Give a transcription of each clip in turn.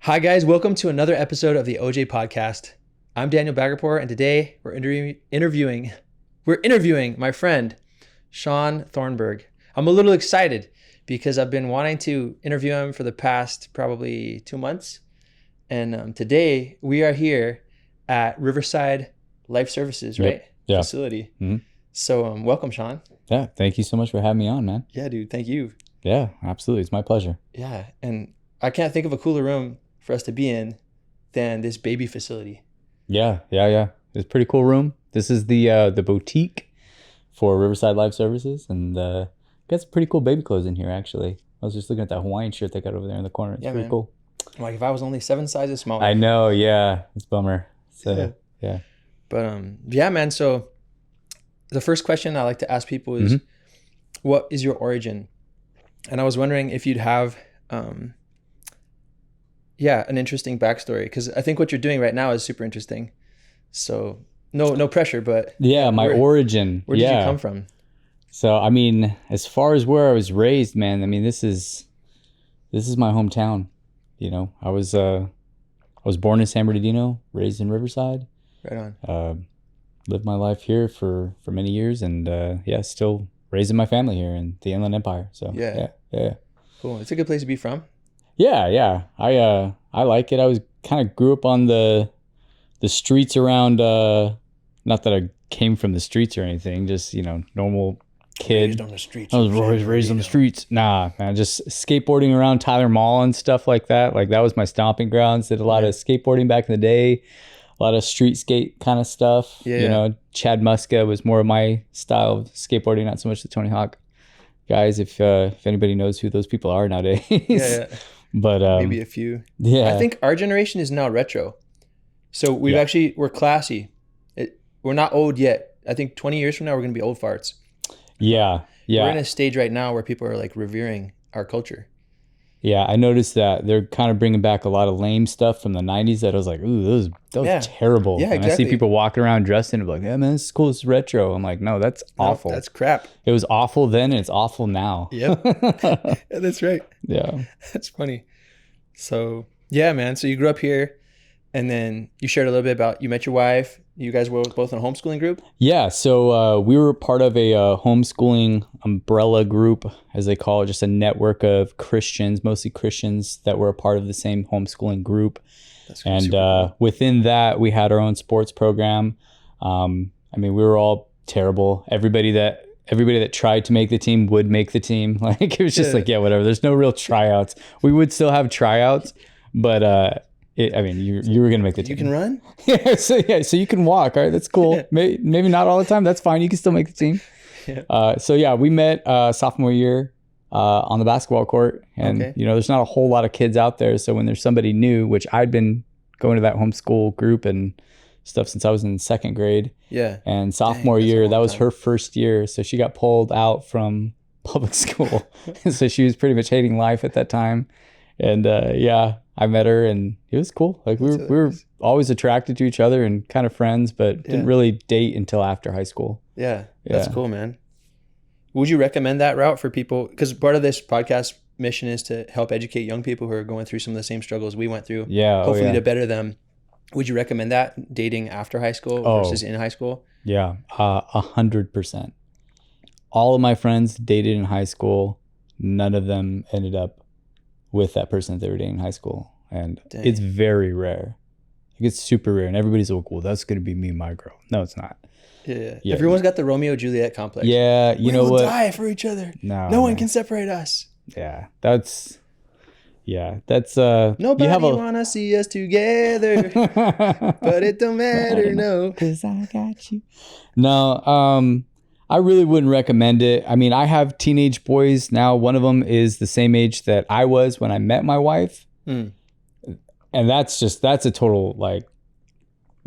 Hi guys, welcome to another episode of the OJ Podcast. I'm Daniel Bagapore, and today we're interviewing my friend Shon Thornburg. I'm a little excited because I've been wanting to interview him for the past probably 2 months, and today we are here at Riverside Life Services, right? Yeah. Facility. Mm-hmm. So welcome, Shon. Yeah, thank you so much for having me on, man. Yeah, dude, thank you. Yeah, absolutely. It's my pleasure. Yeah, and I can't think of a cooler room for us to be in than this baby facility. Yeah. It's a pretty cool room. This is the boutique for Riverside Life Services, and got some pretty cool baby clothes in here, actually. I was just looking at that Hawaiian shirt they got over there in the corner. It's pretty cool. Like if I was only 7 sizes smaller. I know, yeah. It's a bummer. So, yeah. But yeah, man. So the first question I like to ask people is, what is your origin? And I was wondering if you'd have an interesting backstory, because I think what you're doing right now is super interesting. So no pressure, but yeah, my origin. Where did you come from? So I mean, as far as where I was raised, man, I mean, this is my hometown. You know, I was born in San Bernardino, raised in Riverside. Right on. Lived my life here for many years, and still raising my family here in the Inland Empire. So yeah. Cool. It's a good place to be from. Yeah. I like it. I was kind of grew up on the streets around. Not that I came from the streets or anything. Just normal kid. Raised on the streets. I was always raised on the streets. Nah, man. Just skateboarding around Tyler Mall and stuff like that. Like that was my stomping grounds. Did a lot of skateboarding back in the day. A lot of street skate kind of stuff. Yeah. Chad Muska was more of my style of skateboarding, not so much the Tony Hawk guys. If anybody knows who those people are nowadays. Yeah. But maybe a few. Yeah. I think our generation is now retro. So we're classy. We're not old yet. I think 20 years from now we're gonna be old farts. Yeah. We're in a stage right now where people are like revering our culture. Yeah, I noticed that they're kind of bringing back a lot of lame stuff from the 90s that I was like, ooh, that was terrible. Yeah, exactly. And I see people walking around dressed in it like, yeah, man, this is cool, it's retro. I'm like, no, that's awful. That's crap. It was awful then and it's awful now. Yep. Yeah, that's right. Yeah. That's funny. So, yeah, man. So you grew up here and then you shared a little bit about, you met your wife. You guys were both in a homeschooling group? Yeah. So we were part of a homeschooling umbrella group, as they call it, just a network of Christians, mostly Christians that were a part of the same homeschooling group. And cool. Within that, we had our own sports program. I mean, we were all terrible. Everybody that tried to make the team would make the team. Like it was just whatever. There's no real tryouts. We would still have tryouts, but you were going to make the team. You can run? So you can walk. All right, that's cool. Maybe not all the time. That's fine. You can still make the team. Yeah. We met sophomore year on the basketball court. And, there's not a whole lot of kids out there. So when there's somebody new, which I'd been going to that homeschool group and stuff since I was in second grade. Yeah. And sophomore year, that was her first year. So she got pulled out from public school. So she was pretty much hating life at that time. And I met her and it was cool. Like we were always attracted to each other and kind of friends, but didn't really date until after high school. Yeah. That's cool, man. Would you recommend that route for people? Because part of this podcast mission is to help educate young people who are going through some of the same struggles we went through. Yeah. Hopefully to better them. Would you recommend that, dating after high school versus in high school? Yeah, 100%. All of my friends dated in high school. None of them ended up with that person that they were dating in high school. And it's very rare. It's super rare. And everybody's like, well, that's going to be me and my girl. No, it's not. Yeah. Everyone's got the Romeo-Juliet complex. Yeah. We will die for each other. No one can separate us. Yeah. That's nobody want to see us together, but it don't matter, no. Because I got you. No, I really wouldn't recommend it. I mean, I have teenage boys now. One of them is the same age that I was when I met my wife. And that's a total, like,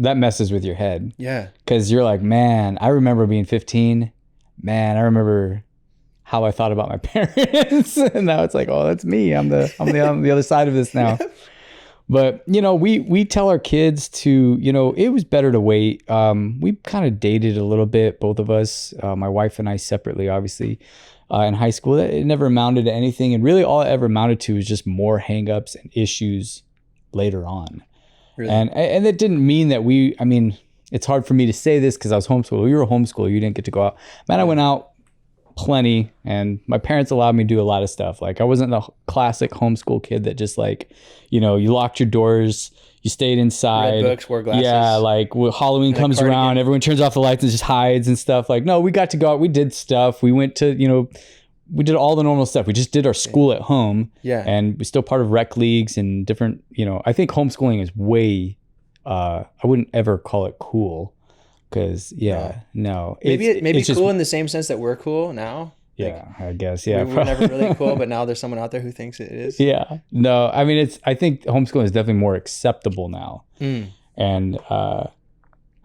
that messes with your head. Yeah. Because you're like, man, I remember being 15. Man, I remember how I thought about my parents. And now it's like, oh, that's me. I'm on the other side of this now. Yeah. But, we tell our kids to, it was better to wait. We kind of dated a little bit, both of us, my wife and I separately, obviously, in high school. It never amounted to anything. And really all it ever amounted to was just more hangups and issues later on. Really? And it didn't mean that I mean, it's hard for me to say this because I was homeschooled. You were homeschooled. You didn't get to go out. Man, I went out plenty, and my parents allowed me to do a lot of stuff. Like I wasn't the classic homeschool kid that just like, you locked your doors, you stayed inside. Read books, wore glasses. Yeah, like when Halloween comes around, everyone turns off the lights and just hides and stuff. Like, no, we got to go out. We did stuff. We went to, we did all the normal stuff. We just did our school at home. Yeah. And we're still part of rec leagues and different, I think homeschooling is way, I wouldn't ever call it cool because, no. Maybe it's cool just, in the same sense that we're cool now. Yeah, I guess. Yeah. We were never really cool, but now there's someone out there who thinks it is. Yeah. No, I mean, I think homeschooling is definitely more acceptable now. And, I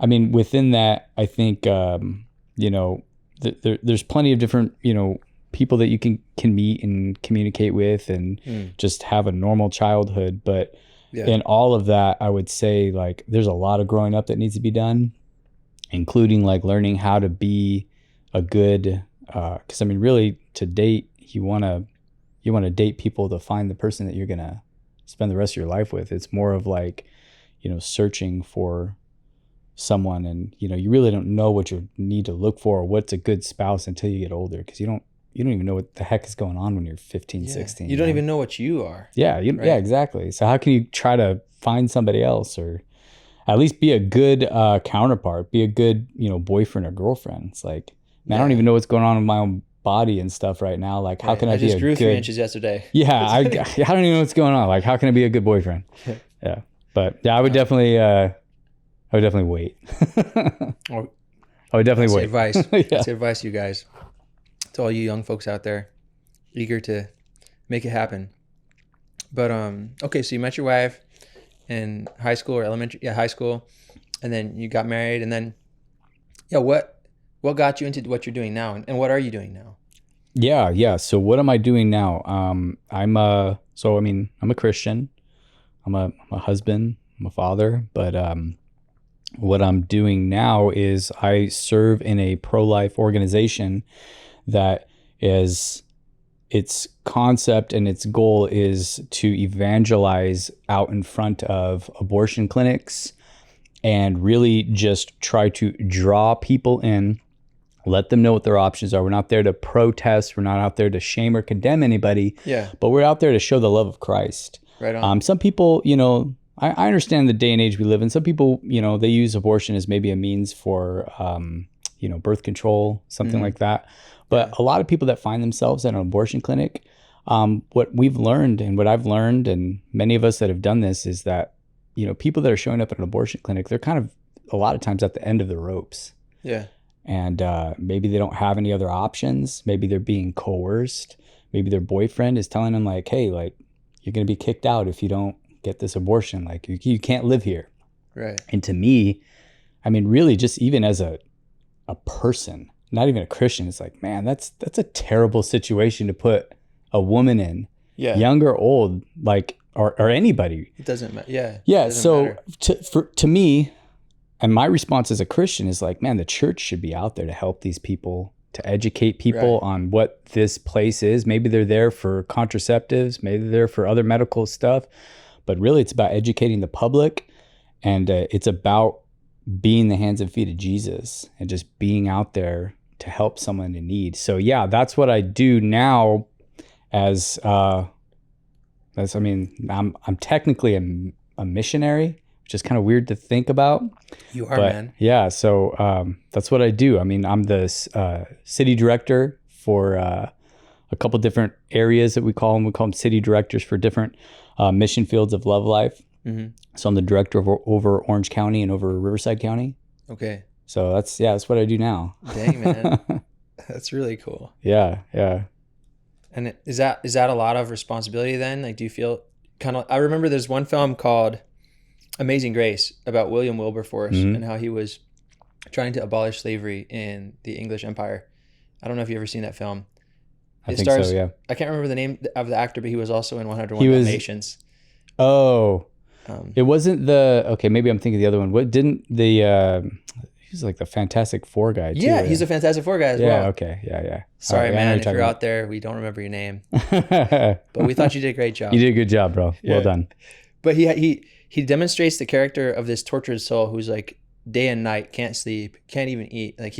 mean, within that, I think, there's plenty of different, people that you can meet and communicate with and just have a normal childhood. But in all of that, I would say like there's a lot of growing up that needs to be done, including like learning how to be a good, because I mean, really to date, you want to date people to find the person that you're going to spend the rest of your life with. It's more of like, searching for someone, and, you really don't know what you need to look for or what's a good spouse until you get older. Because you don't even know what the heck is going on when you're 15, 16. You don't even know what you are. Yeah. Right? Yeah, exactly. So how can you try to find somebody else, or at least be a good counterpart, be a good, boyfriend or girlfriend? It's like, man, I don't even know what's going on in my own body and stuff right now. Like, how can I be a good... I just grew 3 inches yesterday. Yeah. I don't even know what's going on. Like, how can I be a good boyfriend? Yeah. But yeah, I would definitely wait. I would definitely wait. Advice. That's advice, you guys. To all you young folks out there, eager to make it happen. But okay, so you met your wife in high school or elementary, high school, and then you got married, and then what got you into what you're doing now, and what are you doing now? Yeah. So what am I doing now? I'm a Christian. I'm a husband. I'm a father. But what I'm doing now is I serve in a pro-life organization that is, its concept and its goal is to evangelize out in front of abortion clinics and really just try to draw people in, let them know what their options are. We're not there to protest. We're not out there to shame or condemn anybody. Yeah. But we're out there to show the love of Christ. Right on. Some people, I understand the day and age we live in. Some people, they use abortion as maybe a means for, birth control, something like that. But a lot of people that find themselves at an abortion clinic, what we've learned and what I've learned, and many of us that have done this, is that, people that are showing up at an abortion clinic, they're kind of a lot of times at the end of the ropes. Yeah. And maybe they don't have any other options. Maybe they're being coerced. Maybe their boyfriend is telling them like, hey, like, you're going to be kicked out if you don't get this abortion. Like, you can't live here. Right. And to me, I mean, really just even as a person, not even a Christian, it's like, man, that's a terrible situation to put a woman in, young or old, like, or anybody. It doesn't matter. Yeah. Yeah. So to me, and my response as a Christian is like, man, the church should be out there to help these people, to educate people on what this place is. Maybe they're there for contraceptives, maybe they're there for other medical stuff, but really it's about educating the public, and it's about being the hands and feet of Jesus and just being out there to help someone in need. So yeah, that's what I do now. I'm technically a missionary, which is kind of weird to think about. You are, man. Yeah. So that's what I do. I mean, I'm the city director for a couple different areas that we call them. We call them city directors for different mission fields of Love Life. Mm-hmm. So I'm the director over Orange County and over Riverside County. Okay. So that's what I do now. Dang, man. That's really cool. Yeah. And is that a lot of responsibility then? Like, do you feel kind of, I remember there's one film called Amazing Grace about William Wilberforce and how he was trying to abolish slavery in the English Empire. I don't know if you've ever seen that film. I think so, yeah. I can't remember the name of the actor, but he was also in 101 Dalmatians. Oh, it wasn't maybe I'm thinking of the other one. What didn't he's like the Fantastic Four guy too. Yeah, he's a Fantastic Four guy as well. Yeah, okay. Yeah. Sorry, man, if you're out there, we don't remember your name. But we thought you did a great job. You did a good job, bro. Well done. But he demonstrates the character of this tortured soul who's like day and night, can't sleep, can't even eat. Like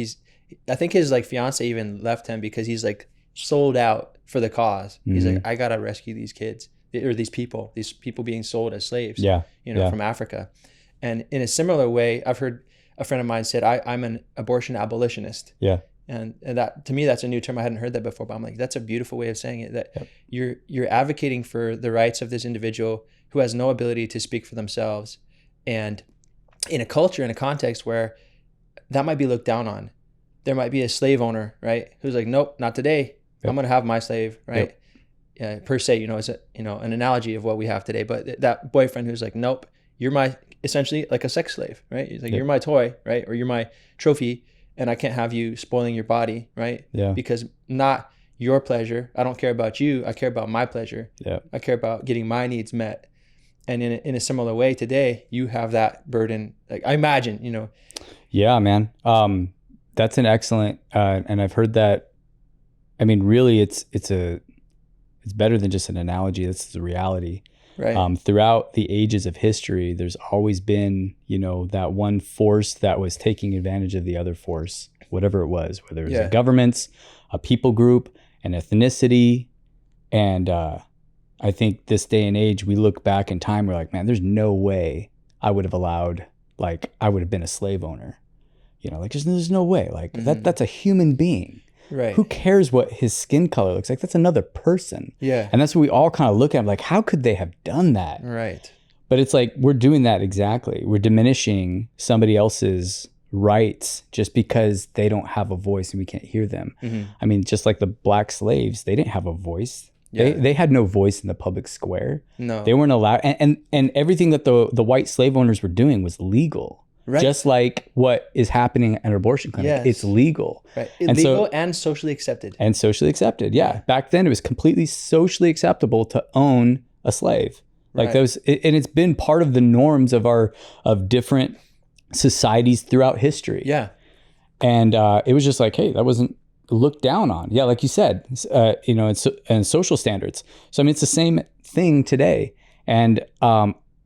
I think his like fiance even left him because he's like sold out for the cause. He's like, I gotta rescue these kids or these people being sold as slaves. From Africa. And in a similar way, I've heard a friend of mine said, I'm an abortion abolitionist. Yeah. And that, to me, that's a new term. I hadn't heard that before, but I'm like, that's a beautiful way of saying it, that you're advocating for the rights of this individual who has no ability to speak for themselves. And in a culture, in a context where that might be looked down on, there might be a slave owner, right? Who's like, nope, not today. I'm going to have my slave, right? Yeah, per se, it's an analogy of what we have today. But that boyfriend who's like, nope, you're essentially like a sex slave, right? He's like, you're my toy, right? Or you're my trophy. And I can't have you spoiling your body, right? Yeah. Because not your pleasure. I don't care about you. I care about my pleasure. Yeah. I care about getting my needs met. And in a similar way today, you have that burden. Like I imagine, Yeah, man. That's an excellent, and I've heard that. I mean, really, it's better than just an analogy. It's the reality. Right. Throughout the ages of history, there's always been, that one force that was taking advantage of the other force, whatever it was, whether it was the governments, a people group, an ethnicity. And I think this day and age, we look back in time, we're like, man, there's no way I would have I would have been a slave owner. There's no way. Like that's a human being. Right. Who cares what his skin color looks like? That's another person. Yeah. And that's what we all kind of look at. Like, how could they have done that? Right. But it's like, we're doing that exactly. We're diminishing somebody else's rights just because they don't have a voice and we can't hear them. Mm-hmm. I mean, just like the black slaves, they didn't have a voice. Yeah. They had no voice in the public square. No. They weren't allowed. And everything that the white slave owners were doing was legal. Right. Just like what is happening at an abortion clinic. Yes. It's legal. Right. Illegal and socially accepted. And socially accepted, yeah. Back then, it was completely socially acceptable to own a slave. Like and it's been part of the norms of different societies throughout history. Yeah. And it was just like, hey, that wasn't looked down on. Yeah, like you said, and social standards. So, I mean, it's the same thing today. And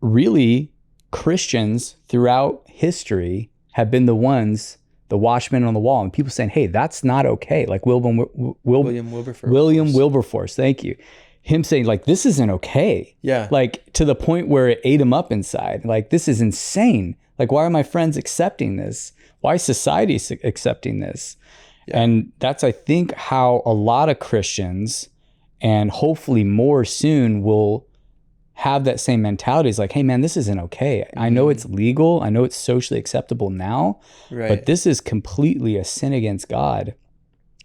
really, Christians throughout history have been the watchmen on the wall, and people saying, hey, that's not okay. Like William Wilberforce, thank you. Him saying like, this isn't okay. Yeah. Like to the point where it ate him up inside. Like, this is insane. Like, why are my friends accepting this? Why is society accepting this? Yeah. And that's, I think, how a lot of Christians, and hopefully more soon, will have that same mentality. Is like, hey man, this isn't okay. Mm-hmm. I know it's legal. I know it's socially acceptable now, but this is completely a sin against God.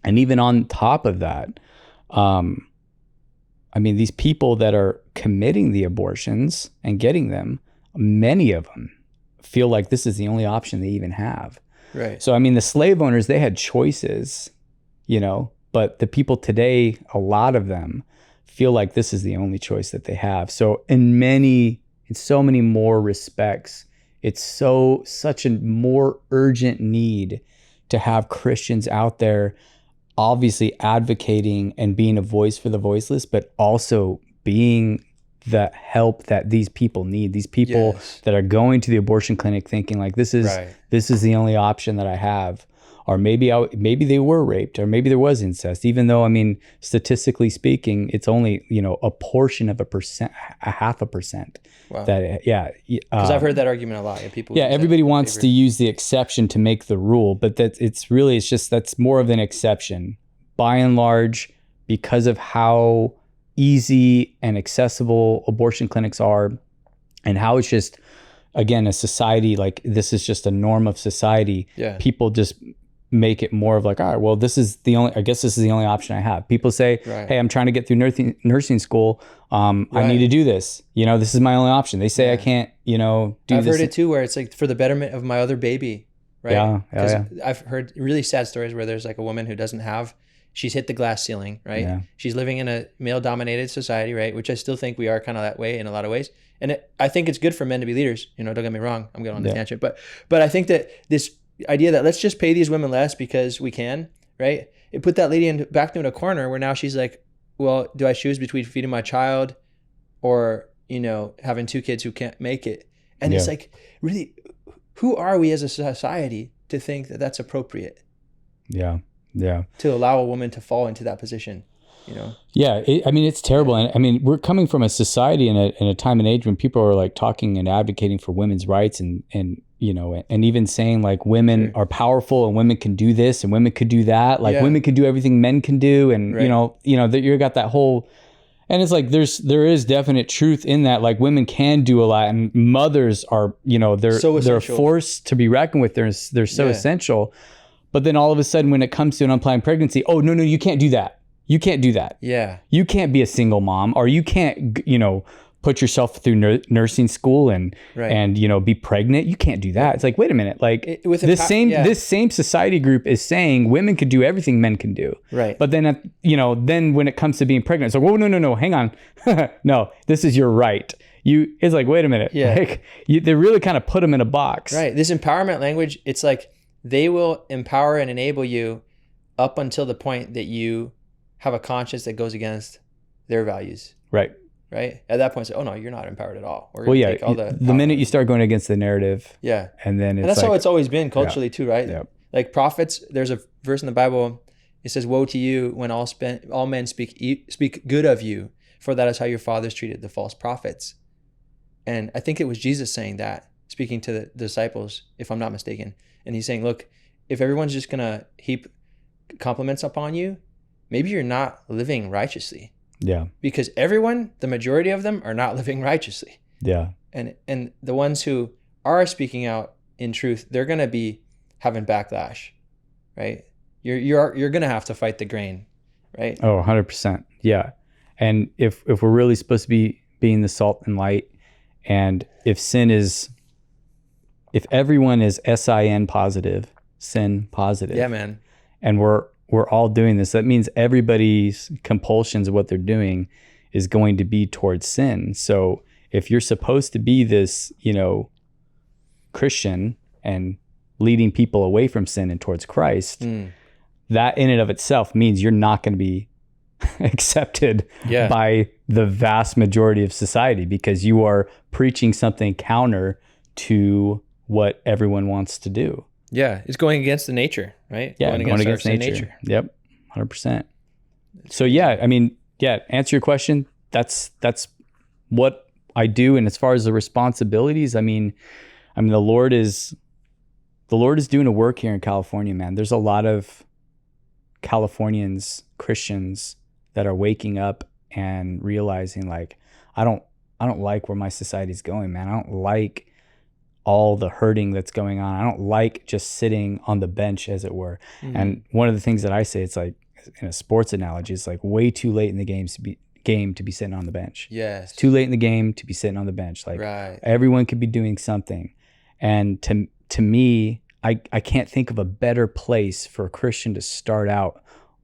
And even on top of that, I mean, these people that are committing the abortions and getting them, many of them feel like this is the only option they even have. Right. So, I mean, the slave owners, they had choices, but the people today, a lot of them feel like this is the only choice that they have. So in so many more respects, it's such a more urgent need to have Christians out there obviously advocating and being a voice for the voiceless, but also being the help that these people need. These people that are going to the abortion clinic thinking like, this is the only option that I have. Or maybe they were raped, or maybe there was incest, even though, I mean, statistically speaking, it's only, a portion of 0.5%. Wow. Because I've heard that argument a lot. Everybody wants to use the exception to make the rule, but that's more of an exception. By and large, because of how easy and accessible abortion clinics are, and how it's just, again, a society, like this is just a norm of society. Yeah. People just make it more of like, all right, well, this is the only option I have. People say, hey, I'm trying to get through nursing school. I need to do this. This is my only option. They say I can't, do this. I've heard it too, where it's like for the betterment of my other baby, right? Yeah. I've heard really sad stories where there's like a woman who she's hit the glass ceiling, right? Yeah. She's living in a male-dominated society, right? Which I still think we are kind of that way in a lot of ways. And I think it's good for men to be leaders. Don't get me wrong. I'm going on the tangent, but I think that this idea that let's just pay these women less because we can, right? It put that lady back into a corner where now she's like, well, do I choose between feeding my child or having 2 kids who can't make it. And it's like, really, who are we as a society to think that that's appropriate? Yeah. To allow a woman to fall into that position, Yeah. It's terrible. And we're coming from a society in a time and age when people are like talking and advocating for women's rights and even saying like women are powerful and women can do this and women could do that. Like women can do everything men can do. And, that you got that whole, and it's like, there is definite truth in that. Like women can do a lot, and mothers are, they're forced to be reckoned with. They're so essential. But then all of a sudden, when it comes to an unplanned pregnancy, oh, no, you can't do that. You can't do that. Yeah. You can't be a single mom, or you can't, put yourself through nursing school and be pregnant. You can't do that. It's like, wait a minute. Like this same society group is saying women could do everything men can do. Right. But then, then when it comes to being pregnant, it's like, whoa, no, hang on. No, this is your right. It's like, wait a minute. Yeah. Like, they really kind of put them in a box. Right. This empowerment language, it's like they will empower and enable you up until the point that you have a conscience that goes against their values. Right. Right. At that point, say, oh no, you're not empowered at all. Take all the minute you start going against the narrative. Yeah. And that's how it's always been culturally too, right? Yeah. Like prophets, there's a verse in the Bible. It says, woe to you when all men speak good of you, for that is how your fathers treated the false prophets. And I think it was Jesus saying that, speaking to the disciples, if I'm not mistaken. And he's saying, look, if everyone's just going to heap compliments upon you, maybe you're not living righteously. Yeah. Because the majority of them are not living righteously. Yeah. And the ones who are speaking out in truth, they're going to be having backlash, right? You're going to have to fight the grain, right? Oh, 100%. Yeah. And if we're really supposed to be being the salt and light, and if everyone is SIN positive, sin positive. Yeah, man. And we're all doing this, that means everybody's compulsions of what they're doing is going to be towards sin. So if you're supposed to be this, Christian and leading people away from sin and towards Christ, that in and of itself means you're not going to be accepted by the vast majority of society, because you are preaching something counter to what everyone wants to do. Yeah, it's going against the nature, right? Yeah, going against nature. Yep, 100%. So answer your question. That's what I do. And as far as the responsibilities, the Lord is doing a work here in California, man. There's a lot of Californians, Christians, that are waking up and realizing, like, I don't like where my society's going, man. I don't like all the hurting that's going on. I don't like just sitting on the bench, as it were. And one of the things that I say, it's like, in a sports analogy, it's like way too late in the game to be sitting on the bench. Yes. It's too late in the game to be sitting on the bench. Like, everyone could be doing something. And to me, I can't think of a better place for a Christian to start out,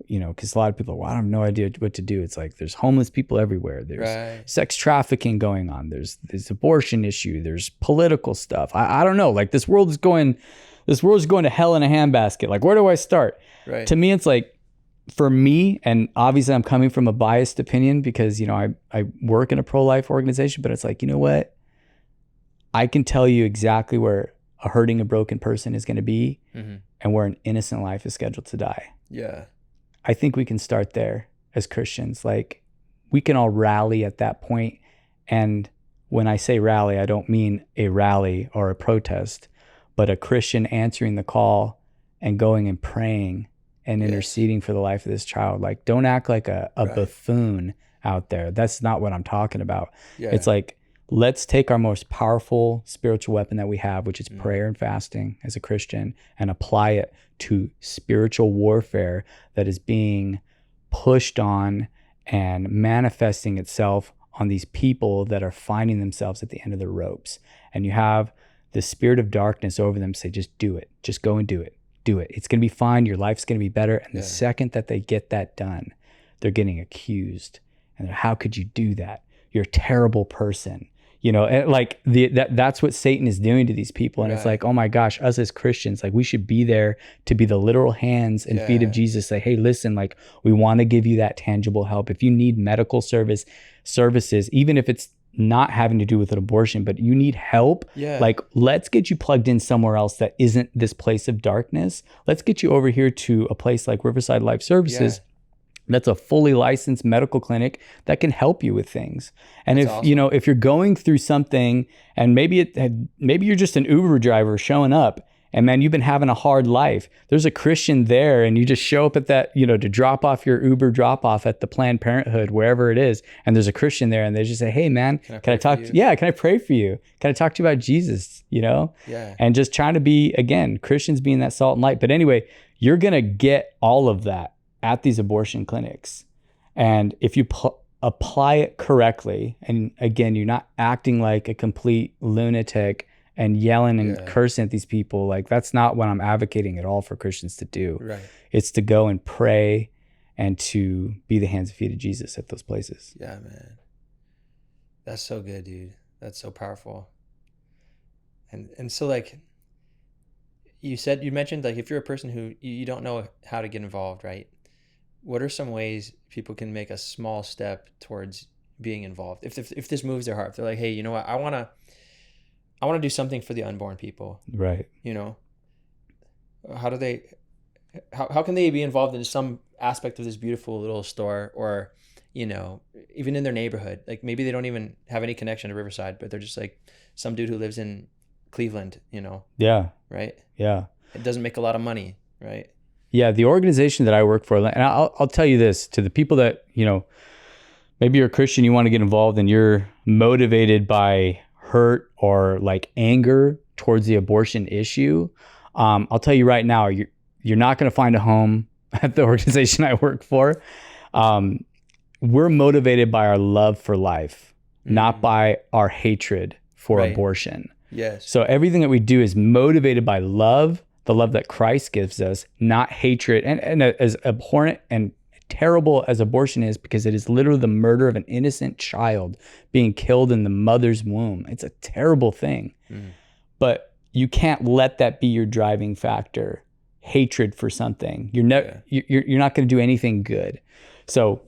because a lot of people are, well, I have no idea what to do. It's like, there's homeless people everywhere. There's sex trafficking going on. There's abortion issue. There's political stuff. I don't know. Like, this world is going to hell in a handbasket. Like, where do I start? Right. To me, it's like, for me, and obviously I'm coming from a biased opinion because, I work in a pro-life organization, but it's like, you know what? I can tell you exactly where a hurting, a broken person is going to be, and where an innocent life is scheduled to die. Yeah. I think we can start there as Christians. Like, we can all rally at that point. And when I say rally, I don't mean a rally or a protest, but a Christian answering the call and going and praying and interceding for the life of this child. Like, don't act like a buffoon out there. That's not what I'm talking about. Yeah. It's like, let's take our most powerful spiritual weapon that we have, which is prayer and fasting as a Christian, and apply it to spiritual warfare that is being pushed on and manifesting itself on these people that are finding themselves at the end of the ropes. And you have the spirit of darkness over them say, just do it. Just go and do it. Do it. It's going to be fine. Your life's going to be better. And the second that they get that done, they're getting accused. And how could you do that? You're a terrible person. Like that's what Satan is doing to these people. And it's like, oh my gosh, us as Christians, like, we should be there to be the literal hands and feet of Jesus. Say, hey, listen, like, we want to give you that tangible help. If you need medical services, even if it's not having to do with an abortion, but you need help. Yeah. Like, let's get you plugged in somewhere else that isn't this place of darkness. Let's get you over here to a place like Riverside Life Services. That's a fully licensed medical clinic that can help you with things. And That's if, awesome. if you're going through something and maybe you're just an Uber driver showing up and man, you've been having a hard life. There's a Christian there and you just show up at that, to drop off your Uber drop off at the Planned Parenthood, wherever it is. And there's a Christian there and they just say, hey man, can I talk to you? Yeah. Can I pray for you? Can I talk to you about Jesus? Yeah. And just trying to be, again, Christians being that salt and light. But anyway, you're going to get all of that at these abortion clinics. And if you apply it correctly, and again, you're not acting like a complete lunatic and yelling and cursing at these people, like that's not what I'm advocating at all for Christians to do. Right. It's to go and pray and to be the hands and feet of Jesus at those places. Yeah, man. That's so good, dude. That's so powerful. And so like you mentioned, like if you're a person who you don't know how to get involved, right? What are some ways people can make a small step towards being involved? If this moves their heart, if they're like, hey, you know what? I want to do something for the unborn people. Right. How can they be involved in some aspect of this beautiful little store, or, even in their neighborhood? Like maybe they don't even have any connection to Riverside, but they're just like some dude who lives in Cleveland, Yeah. right? Yeah. It doesn't make a lot of money, right? Yeah, the organization that I work for, and I'll tell you this, to the people that, maybe you're a Christian, you want to get involved and you're motivated by hurt or like anger towards the abortion issue. I'll tell you right now, you're not going to find a home at the organization I work for. We're motivated by our love for life, not by our hatred for abortion. Yes. So everything that we do is motivated by love, the love that Christ gives us, not hatred. And as abhorrent and terrible as abortion is, because it is literally the murder of an innocent child being killed in the mother's womb. It's a terrible thing. But you can't let that be your driving factor. Hatred for something. You're not going to do anything good. So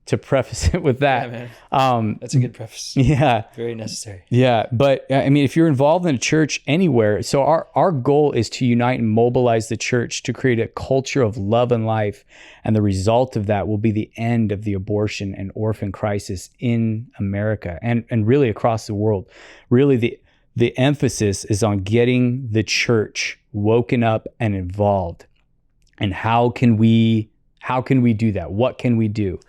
to preface it with that. Yeah, man. That's a good preface. Yeah. Very necessary. Yeah. But I mean, if you're involved in a church anywhere, so our goal is to unite and mobilize the church to create a culture of love and life. And the result of that will be the end of the abortion and orphan crisis in America and really across the world. Really, the emphasis is on getting the church woken up and involved. And how can we do that? What can we do?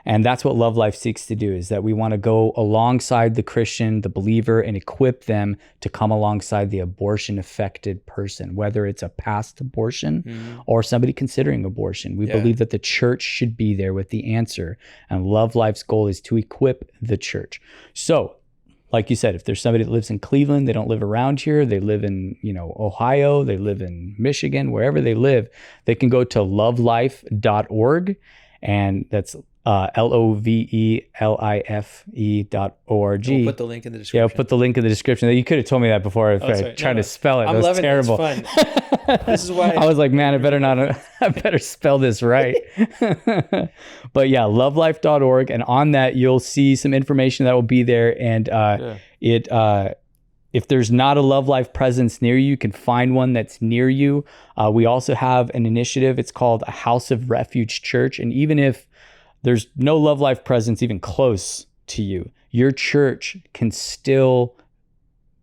And that's what Love Life seeks to do, is that we want to go alongside the Christian, the believer, and equip them to come alongside the abortion-affected person, whether it's a past abortion or somebody considering abortion. We believe that the church should be there with the answer. And Love Life's goal is to equip the church. So, like you said, if there's somebody that lives in Cleveland, they don't live around here, they live in, Ohio, they live in Michigan, wherever they live, they can go to lovelife.org, and that's LOVELIFE.org. We'll put the link in the description. Yeah, I'll put the link in the description. You could have told me that before if I tried to spell it. I'm that was loving terrible. it. It's fun. This is why I was like, man, I better spell this right. But yeah, lovelife.org. And on that, you'll see some information that will be there. And if there's not a Love Life presence near you can find one that's near you. We also have an initiative. It's called a House of Refuge Church. And even if there's no Love Life presence even close to you, your church can still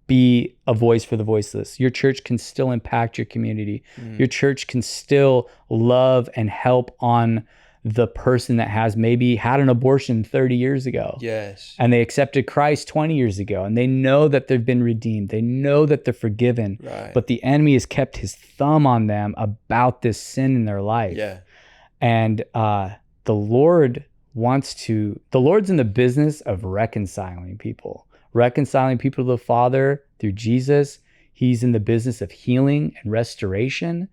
be a voice for the voiceless. Your church can still impact your community. Your church can still love and help on the person that has maybe had an abortion 30 years ago. Yes. And they accepted Christ 20 years ago, and they know that they've been redeemed. They know that they're forgiven. Right. But the enemy has kept his thumb on them about this sin in their life. Yeah. And the Lord's in the business of reconciling people to the Father through Jesus. He's in the business of healing and restoration.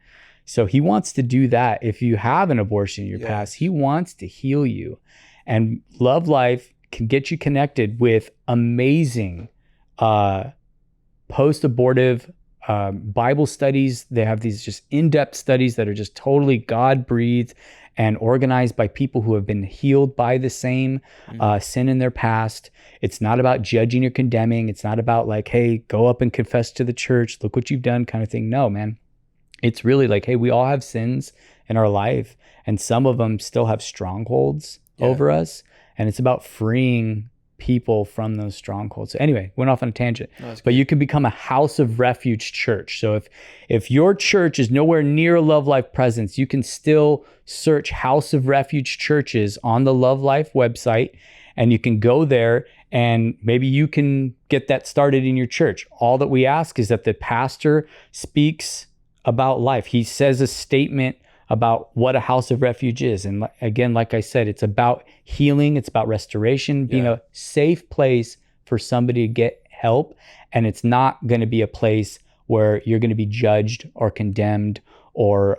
So he wants to do that. If you have an abortion in your past, he wants to heal you. And Love Life can get you connected with amazing post-abortive Bible studies. They have these just in-depth studies that are just totally God-breathed and organized by people who have been healed by the same sin in their past. It's not about judging or condemning. It's not about like, hey, go up and confess to the church. Look what you've done kind of thing. No, man. It's really like, hey, we all have sins in our life, and some of them still have strongholds over us. And it's about freeing people from those strongholds. So anyway, went off on a tangent, but you can become a house of refuge church. So if your church is nowhere near Love Life presence, you can still search House of Refuge churches on the Love Life website, and you can go there and maybe you can get that started in your church. All that we ask is that the pastor speaks about life. He says a statement about what a house of refuge is. And again, like I said, it's about healing. It's about restoration, being a safe place for somebody to get help. And it's not going to be a place where you're going to be judged or condemned or,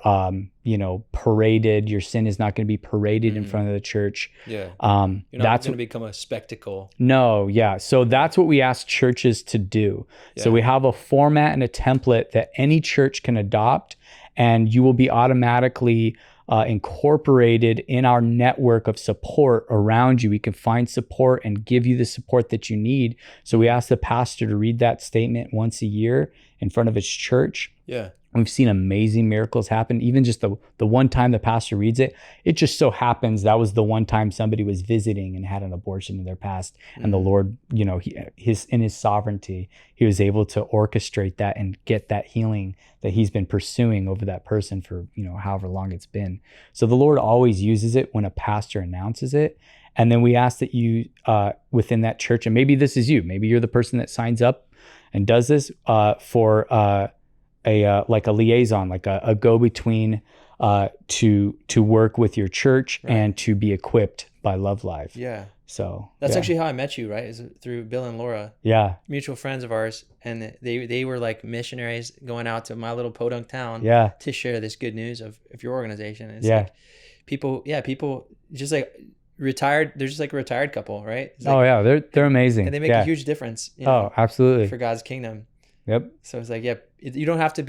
paraded. Your sin is not going to be paraded in front of the church. Yeah. You're not going to become a spectacle. No. Yeah. So that's what we ask churches to do. Yeah. So we have a format and a template that any church can adopt, and you will be automatically incorporated in our network of support around you. We can find support and give you the support that you need. So we ask the pastor to read that statement once a year in front of his church. Yeah. We've seen amazing miracles happen. Even just the one time the pastor reads it, it just so happens that was the one time somebody was visiting and had an abortion in their past. And the Lord, in his sovereignty, he was able to orchestrate that and get that healing that he's been pursuing over that person for, however long it's been. So the Lord always uses it when a pastor announces it. And then we ask that you, within that church, and maybe this is you, maybe you're the person that signs up and does this for a liaison, like a go-between to work with your church and to be equipped by Love Life. Yeah. So that's actually how I met you, right? Is through Bill and Laura. Yeah. Mutual friends of ours. And they were like missionaries going out to my little podunk town to share this good news of your organization. And it's like people just like retired. They're just like a retired couple, right? It's like, they're amazing. And they make a huge difference. Absolutely. For God's kingdom. Yep. So it's like, you don't have to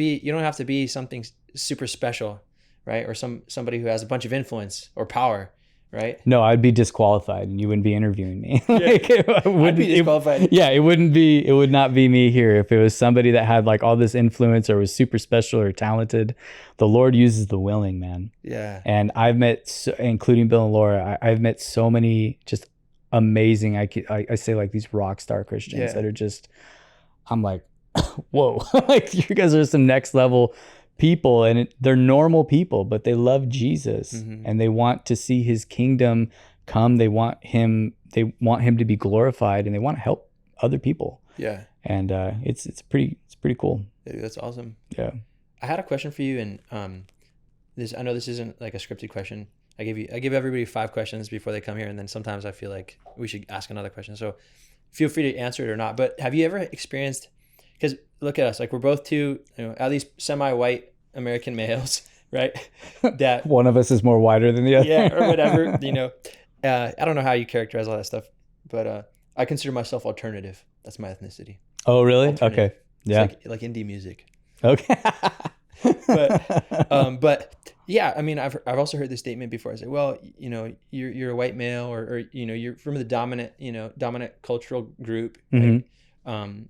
be something super special, right? Or somebody who has a bunch of influence or power, right? No, I'd be disqualified and you wouldn't be interviewing me. I'd be disqualified. It would not be me here if it was somebody that had like all this influence or was super special or talented. The Lord uses the willing, man. Yeah. And I've met, including Bill and Laura, I've met so many just amazing, I say like these rock star Christians that are just, I'm like, whoa, like you guys are some next level people, and they're normal people, but they love Jesus and they want to see his kingdom come. They want him to be glorified, and they want to help other people. Yeah. And it's pretty cool. Dude, that's awesome. Yeah. I had a question for you, and I know this isn't like a scripted question. I give everybody 5 questions before they come here, and then sometimes I feel like we should ask another question. So feel free to answer it or not. But have you ever experienced, because look at us, like we're both two, at least semi-white American males, right? That one of us is more whiter than the other. Yeah, or whatever. I don't know how you characterize all that stuff, but I consider myself alternative. That's my ethnicity. Oh, really? Okay. Yeah. It's like indie music. Okay. But yeah, I mean, I've also heard this statement before. I say, well, you're a white male, or you're from the dominant cultural group. Mm-hmm. Like,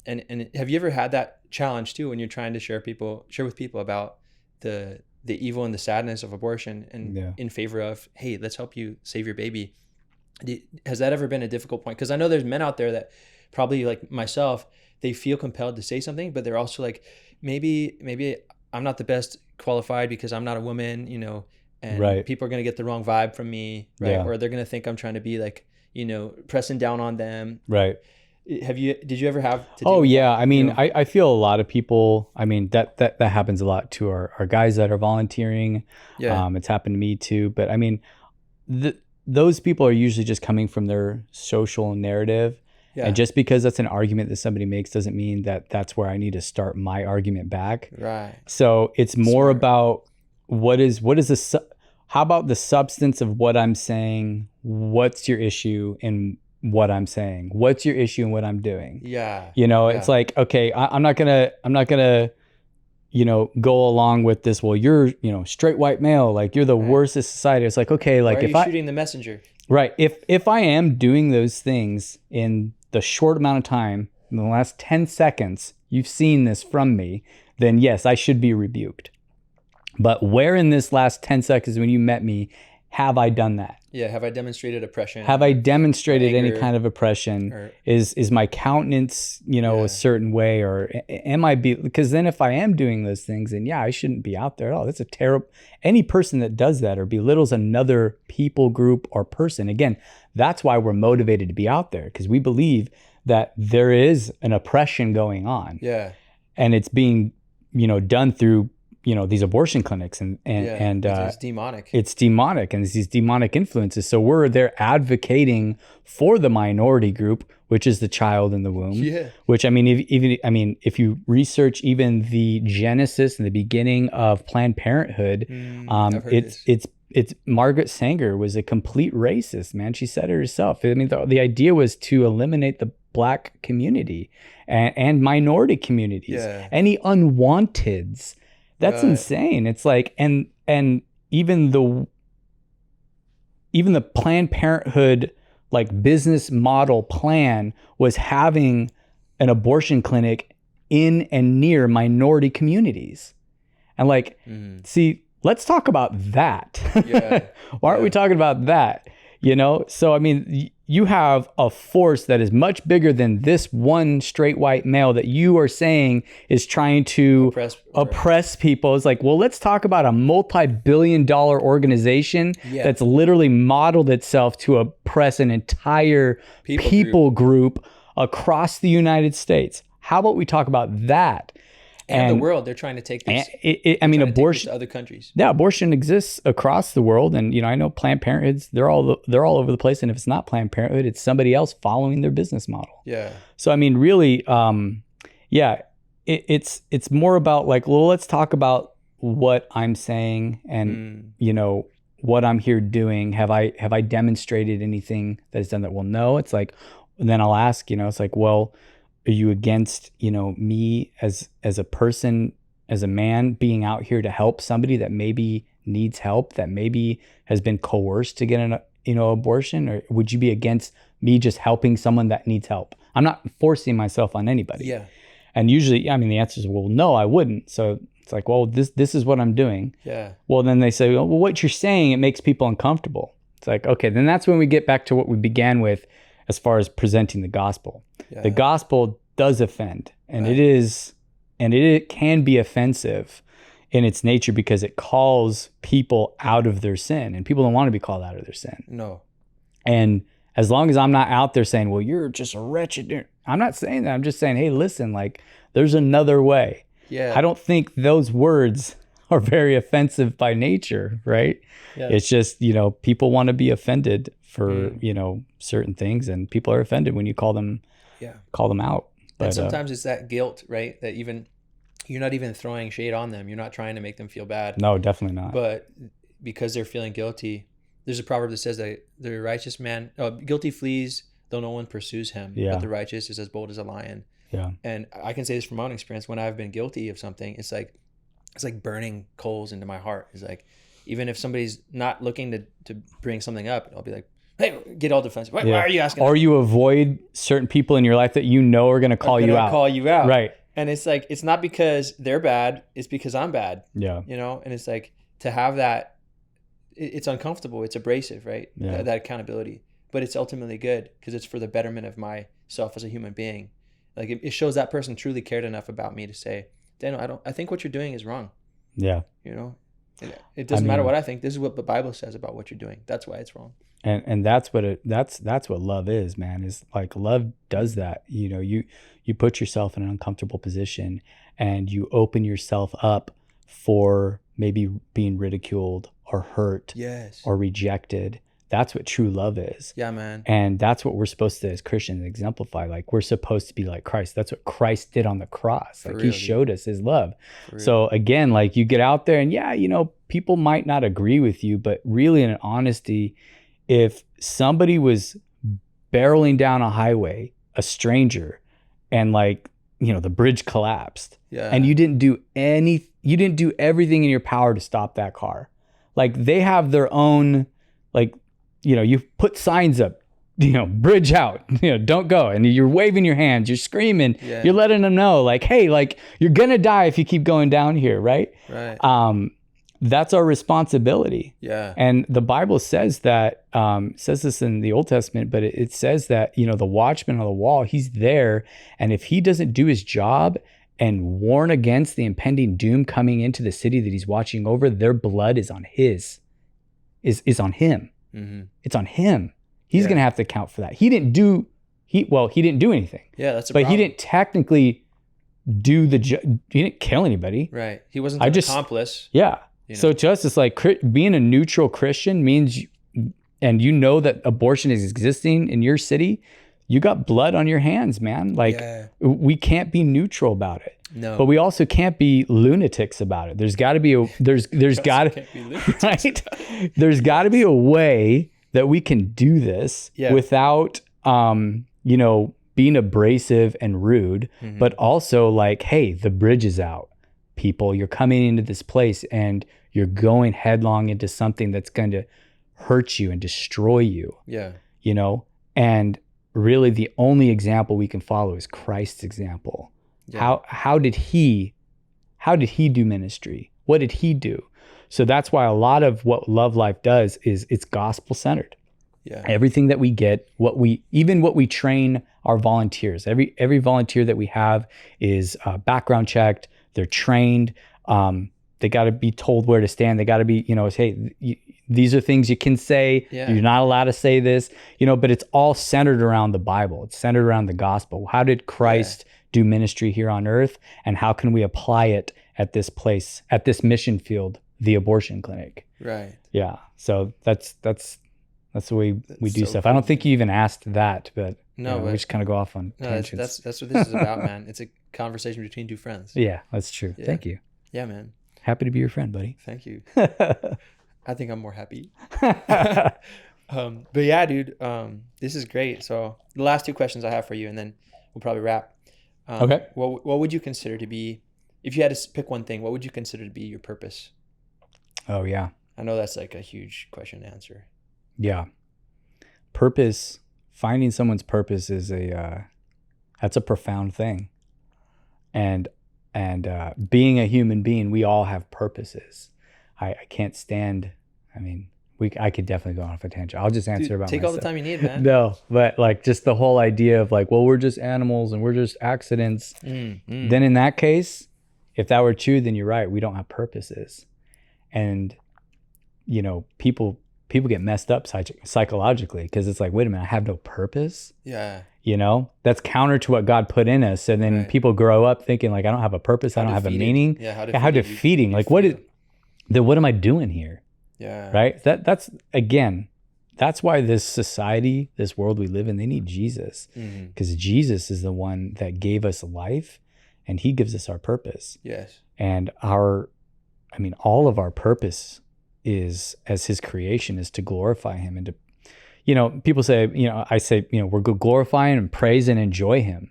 and have you ever had that challenge too when you're trying to share with people about the evil and the sadness of abortion and in favor of, hey, let's help you save your baby? Has that ever been a difficult point? Because I know there's men out there that probably like myself, they feel compelled to say something, but they're also like, maybe I'm not the best qualified because I'm not a woman, and people are going to get the wrong vibe from me, right? Yeah. Or they're going to think I'm trying to be like, pressing down on them. Right. Did you ever have to deal with that? I mean, I feel a lot of people, I mean, that happens a lot to our guys that are volunteering. Yeah. It's happened to me too. But I mean, those people are usually just coming from their social narrative. Yeah. And just because that's an argument that somebody makes doesn't mean that that's where I need to start my argument back. Right. So it's more about how about the substance of what I'm saying? What's your issue in what I'm saying? What's your issue in what I'm doing? Yeah. It's like, okay, I'm not gonna go along with this, well, you're, straight white male, like you're the worst of society. It's like, okay, like Why are you shooting the messenger? Right. If I am doing those things in the short amount of time, in the last 10 seconds, you've seen this from me, then yes, I should be rebuked. But where in this last 10 seconds when you met me, have I done that? Yeah. Have I demonstrated oppression? Have I demonstrated anger, any kind of oppression? Is my countenance, a certain way, or am I because then if I am doing those things, then yeah, I shouldn't be out there at all. That's a terrible, any person that does that or belittles another people group or person. Again, that's why we're motivated to be out there, because we believe that there is an oppression going on. Yeah. And it's being, done through, these abortion clinics and it's demonic. It's demonic, and these demonic influences. So we're there advocating for the minority group, which is the child in the womb. Yeah. Which if you research even the genesis and the beginning of Planned Parenthood, it's Margaret Sanger was a complete racist, man. She said it herself. I mean, the idea was to eliminate the Black community and minority communities, any unwanteds. That's insane. It's like, and even the Planned Parenthood like business model plan was having an abortion clinic in and near minority communities. And like, see, let's talk about that. Yeah. Why aren't we talking about that? So I mean, you have a force that is much bigger than this one straight white male that you are saying is trying to oppress people. It's like, well, let's talk about a multi-billion-dollar organization that's literally modeled itself to oppress an entire people group across the United States. How about we talk about that? And the world, they're trying to take this. Abortion to other countries. Yeah, abortion exists across the world, and I know Planned Parenthoods. They're all over the place. And if it's not Planned Parenthood, it's somebody else following their business model. Yeah. So I mean, really, it's more about like, well, let's talk about what I'm saying and what I'm here doing. Have I demonstrated anything that is done that? Well, no. It's like, and then I'll ask. It's like, well, are you against, me as a person, as a man being out here to help somebody that maybe needs help, that maybe has been coerced to get an, abortion? Or would you be against me just helping someone that needs help? I'm not forcing myself on anybody. Yeah. And usually, the answer is, well, no, I wouldn't. So it's like, well, this is what I'm doing. Yeah. Well, then they say, well, what you're saying, it makes people uncomfortable. It's like, okay, then that's when we get back to what we began with as far as presenting the gospel. Yeah. The gospel does offend, and it can be offensive in its nature because it calls people out of their sin, and people don't want to be called out of their sin. No. And as long as I'm not out there saying, well, you're just a wretched, I'm not saying that. I'm just saying, hey, listen, like there's another way. Yeah. I don't think those words are very offensive by nature, right? Yeah. It's just, people want to be offended for, certain things, and people are offended when you call them out. But sometimes it's that guilt, right? That even you're not even throwing shade on them. You're not trying to make them feel bad. No, definitely not. But because they're feeling guilty, there's a proverb that says that the righteous man, guilty flees though no one pursues him. Yeah. But the righteous is as bold as a lion. Yeah. And I can say this from my own experience. When I've been guilty of something, it's like burning coals into my heart. It's like, even if somebody's not looking to bring something up, I'll be like, hey, get all defensive. Why are you asking? Or you avoid certain people in your life that are going to call you out. Right. And it's like, it's not because they're bad. It's because I'm bad. Yeah. And it's like, to have that, it's uncomfortable. It's abrasive, right? Yeah. That accountability. But it's ultimately good because it's for the betterment of myself as a human being. Like it shows that person truly cared enough about me to say, Daniel, I think what you're doing is wrong. Yeah. It doesn't matter what I think. This is what the Bible says about what you're doing. That's why it's wrong. And that's what love is, man. Is like, love does that. You put yourself in an uncomfortable position and you open yourself up for maybe being ridiculed or hurt, yes, or rejected. That's what true love is. Yeah, man. And that's what we're supposed to, as Christians, exemplify. Like, we're supposed to be like Christ. That's what Christ did on the cross. Like, he showed us his love. So again, like, you get out there and people might not agree with you, but really in honesty, if somebody was barreling down a highway, a stranger, and like the bridge collapsed. Yeah. And you didn't do everything in your power to stop that car. Like they have their own, like, you put signs up, bridge out, don't go. And you're waving your hands, you're screaming, you're letting them know like, hey, like you're going to die if you keep going down here. Right. Right. That's our responsibility. Yeah. And the Bible says that, says this in the Old Testament, but it says that, the watchman on the wall, he's there. And if he doesn't do his job and warn against the impending doom coming into the city that he's watching over, their blood is on is on him. Mm-hmm. It's on him. He's going to have to account for that. He didn't do anything. Yeah, that's but he didn't technically do he didn't kill anybody. Right. He wasn't an accomplice. Yeah. So to us, it's like being a neutral Christian means, and that abortion is existing in your city, you got blood on your hands, man. Like we can't be neutral about it. No. But we also can't be lunatics about it. There's got to be there's got to There's got to be a way that we can do this without being abrasive and rude, but also like, hey, the bridge is out. People, you're coming into this place and you're going headlong into something that's going to hurt you and destroy you. Yeah. And really the only example we can follow is Christ's example. Yeah. How did he do ministry? What did he do? So that's why a lot of what Love Life does is it's gospel centered. Yeah. Everything that we get, what we train our volunteers, every volunteer that we have is background checked. They're trained. They got to be told where to stand. They got to be, hey, these are things you can say. Yeah. You're not allowed to say this, but it's all centered around the Bible. It's centered around the gospel. How did Christ do ministry here on earth? And how can we apply it at this place, at this mission field, the abortion clinic? Right. Yeah. So that's the way we do stuff. Cool. I don't think you even asked that, but no, we just kind of go off on tangents. That's what this is about, man. It's a conversation between two friends. Yeah, that's true. Yeah. Thank you. Yeah, man. Happy to be your friend, buddy. Thank you. I think I'm more happy. But yeah, dude, this is great. So the last two questions I have for you, and then we'll probably wrap. Okay. What would you consider to be, if you had to pick one thing, what would you consider to be your purpose? Oh, yeah. I know that's like a huge question to answer. Yeah. Purpose, finding someone's purpose is that's a profound thing. And being a human being, we all have purposes. I can't stand, I could definitely go off a tangent. I'll just answer about take myself. All the time you need, man. No, but like just the whole idea of like, well, we're just animals and we're just accidents. Then in that case, if that were true, then you're right. We don't have purposes. And, people get messed up psychologically because it's like, wait a minute, I have no purpose. Yeah. That's counter to what God put in us. And then people grow up thinking like, I don't have a purpose. I don't have a meaning. Yeah. How defeating. Like what am I doing here? Yeah. Right. That's why this society, this world we live in, they need Jesus, because Jesus is the one that gave us life and he gives us our purpose. Yes. And all of our purpose is, as his creation, is to glorify him and to, people say, I say, we're glorifying and praise and enjoy him.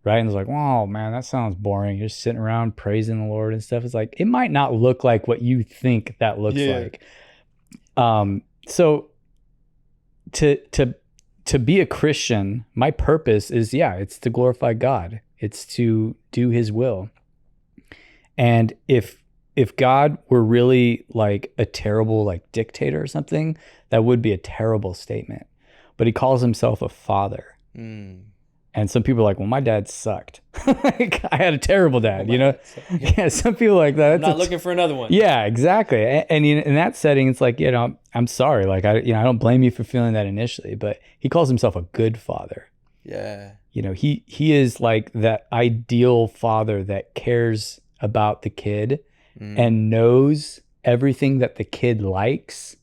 Right. And it's like, oh man, that sounds boring. You're just sitting around praising the Lord and stuff. It's like, it might not look like what you think that looks like. So to be a Christian, my purpose is, it's to glorify God. It's to do his will. And if God were really like a terrible like dictator or something, that would be a terrible statement. But he calls himself a father. And some people are like, well, my dad sucked. Like, I had a terrible dad, Yeah, some people like that. I'm not looking for another one. Yeah, exactly. And in that setting, it's like, I'm sorry. Like, I don't blame you for feeling that initially, but he calls himself a good father. Yeah. He is like that ideal father that cares about the kid and knows everything that the kid likes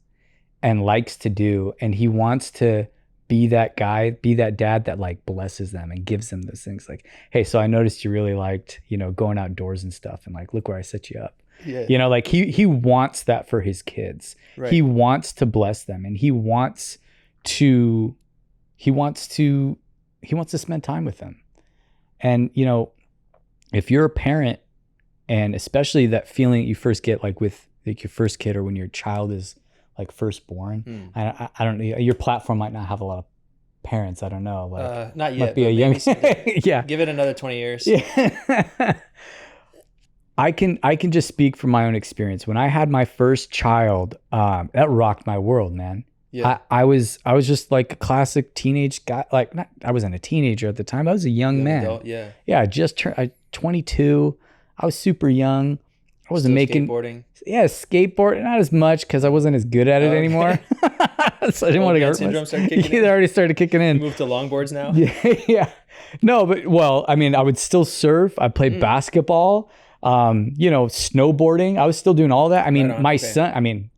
and likes to do. And he wants to be that guy, be that dad that like blesses them and gives them those things like, hey, so I noticed you really liked, going outdoors and stuff. And like, look where I set you up. Yeah. Like he wants that for his kids. Right. He wants to bless them and he wants to spend time with them. And, if you're a parent, and especially that feeling you first get like with like your first kid or when your child is like first born, I don't know, your platform might not have a lot of parents. I don't know. Like not yet. might be a young, yeah. Give it another 20 years. Yeah. I can just speak from my own experience. When I had my first child, that rocked my world, man. Yeah. I was just like a classic teenage guy. Like I wasn't a teenager at the time. I was a young man. Adult, yeah. Yeah. I just turned 22. I was super young. I wasn't making skateboarding. Yeah, skateboard, not as much because I wasn't as good at it anymore. So I didn't want to hurt myself. They already started kicking in. You moved to longboards now? Yeah. No, but well, I mean, I would still surf. I played basketball, snowboarding. I was still doing all that. I mean, my son,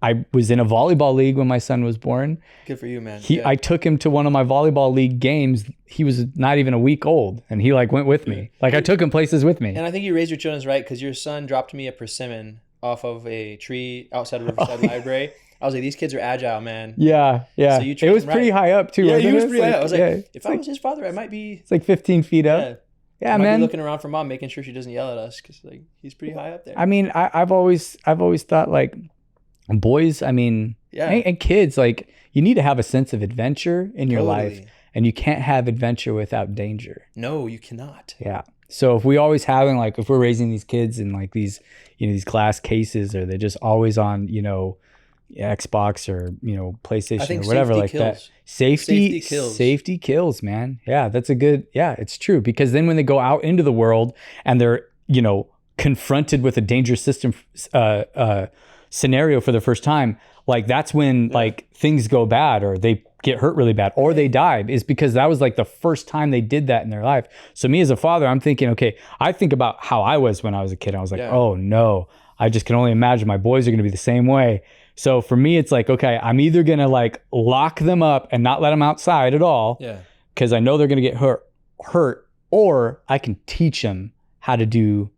I was in a volleyball league when my son was born. Good for you, man. I took him to one of my volleyball league games. He was not even a week old, and he like went with me. Like I took him places with me. And I think you raised your children right, because your son dropped me a persimmon off of a tree outside of Riverside Library. I was like, these kids are agile, man. Yeah. So it was pretty high up too. Yeah, he was pretty high up. I was like, if I was his father, I might be. It's like 15 feet up. Yeah, man. Be looking around for mom, making sure she doesn't yell at us, because like he's pretty high up there. I mean, I've always thought like boys. I mean, and kids, like you need to have a sense of adventure in your life, and you can't have adventure without danger. No, you cannot. Yeah. So if we always having like, if we're raising these kids in like these, these glass cases, or they're just always on, Xbox or, PlayStation or whatever like kills. That. Safety kills, man. Yeah, that's it's true. Because then when they go out into the world and they're, confronted with a dangerous system scenario for the first time, like that's when like things go bad, or they get hurt really bad, or they die, is because that was like the first time they did that in their life. So me as a father, I'm thinking, okay, I think about how I was when I was a kid. I was like, oh no, I just can only imagine my boys are going to be the same way. So for me, it's like, okay, I'm either going to like lock them up and not let them outside at all. Yeah. Cause I know they're going to get hurt, or I can teach them how to do